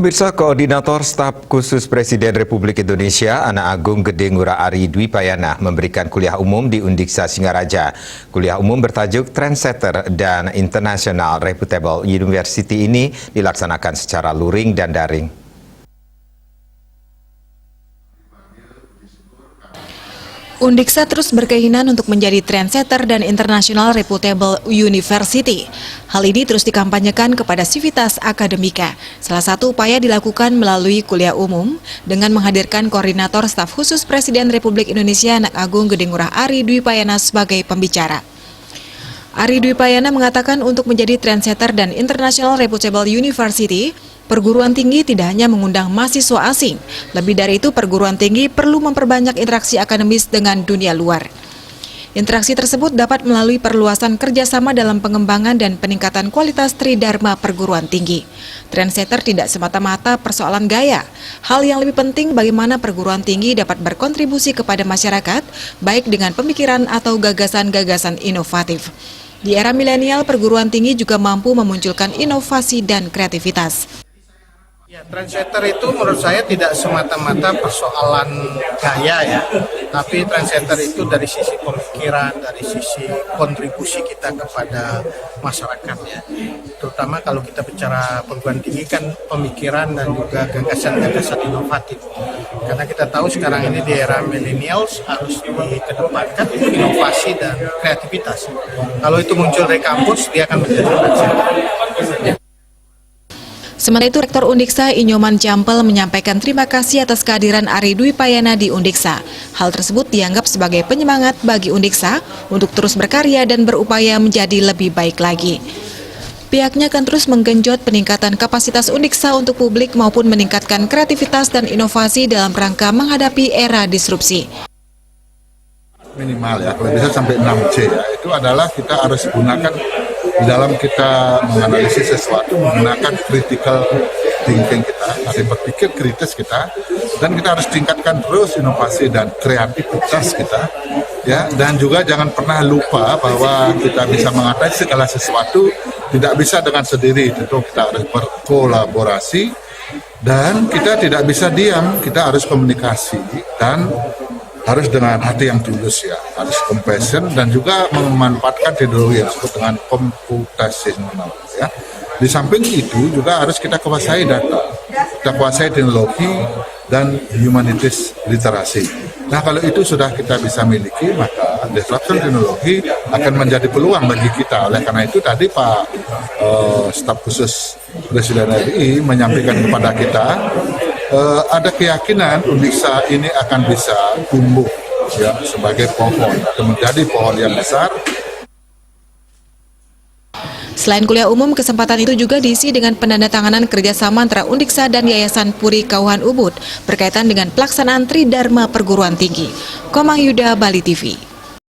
Pemirsa, Koordinator Staf Khusus Presiden Republik Indonesia Anak Agung Gede Ngurah Ari Dwi Payana memberikan kuliah umum di Undiksa Singaraja. Kuliah umum bertajuk Trendsetter dan International Reputable University ini dilaksanakan secara luring dan daring. Undiksa terus berkeinginan untuk menjadi trendsetter dan international reputable university. Hal ini terus dikampanyekan kepada sivitas akademika. Salah satu upaya dilakukan melalui kuliah umum dengan menghadirkan Koordinator Staf Khusus Presiden Republik Indonesia Anak Agung Gede Ngurah Ari Dwi Payana sebagai pembicara. Ari Dwi Payana mengatakan untuk menjadi trendsetter dan international reputable university, perguruan tinggi tidak hanya mengundang mahasiswa asing, lebih dari itu perguruan tinggi perlu memperbanyak interaksi akademis dengan dunia luar. Interaksi tersebut dapat melalui perluasan kerjasama dalam pengembangan dan peningkatan kualitas tridharma perguruan tinggi. Trendsetter tidak semata-mata persoalan gaya. Hal yang lebih penting bagaimana perguruan tinggi dapat berkontribusi kepada masyarakat, baik dengan pemikiran atau gagasan-gagasan inovatif. Di era milenial, perguruan tinggi juga mampu memunculkan inovasi dan kreativitas. Ya, trendsetter itu menurut saya tidak semata-mata persoalan gaya ya, tapi trendsetter itu dari sisi pemikiran, dari sisi kontribusi kita kepada masyarakat ya. Terutama kalau kita bicara perguruan tinggi kan pemikiran dan juga gagasan-gagasan inovatif. Karena kita tahu sekarang ini di era millennials harus dikedepankan inovasi dan kreativitas. Kalau itu muncul dari kampus, dia akan menjadi trendsetter. Sementara itu, Rektor Undiksa Inyoman Jampel menyampaikan terima kasih atas kehadiran Ari Dwi Payana di Undiksa. Hal tersebut dianggap sebagai penyemangat bagi Undiksa untuk terus berkarya dan berupaya menjadi lebih baik lagi. Pihaknya akan terus menggenjot peningkatan kapasitas Undiksa untuk publik maupun meningkatkan kreativitas dan inovasi dalam rangka menghadapi era disrupsi. Minimal ya, kalau bisa sampai 6C ya, itu adalah kita harus gunakan di dalam kita menganalisis sesuatu, menggunakan critical thinking kita, arti berpikir kritis kita, dan kita harus tingkatkan terus inovasi dan kreativitas kita, ya, dan juga jangan pernah lupa bahwa kita bisa mengatasi segala sesuatu tidak bisa dengan sendiri, tentu kita harus berkolaborasi dan kita tidak bisa diam, kita harus komunikasi dan harus dengan hati yang tulus ya, harus compassion dan juga memanfaatkan teknologi yang disebut dengan computational ya. Di samping itu juga harus kita kuasai data, kita kuasai teknologi dan humanities literasi. Nah kalau itu sudah kita bisa miliki, maka disruption teknologi akan menjadi peluang bagi kita. Oleh karena itu tadi Pak Staf Khusus Presiden RI menyampaikan kepada kita, ada keyakinan Undiksa ini akan bisa tumbuh ya sebagai pohon atau menjadi pohon yang besar. Selain kuliah umum, kesempatan itu juga diisi dengan penandatanganan kerjasama antara Undiksa dan Yayasan Puri Kauhan Ubud berkaitan dengan pelaksanaan Tridharma Perguruan Tinggi. Komang Yuda, Bali TV.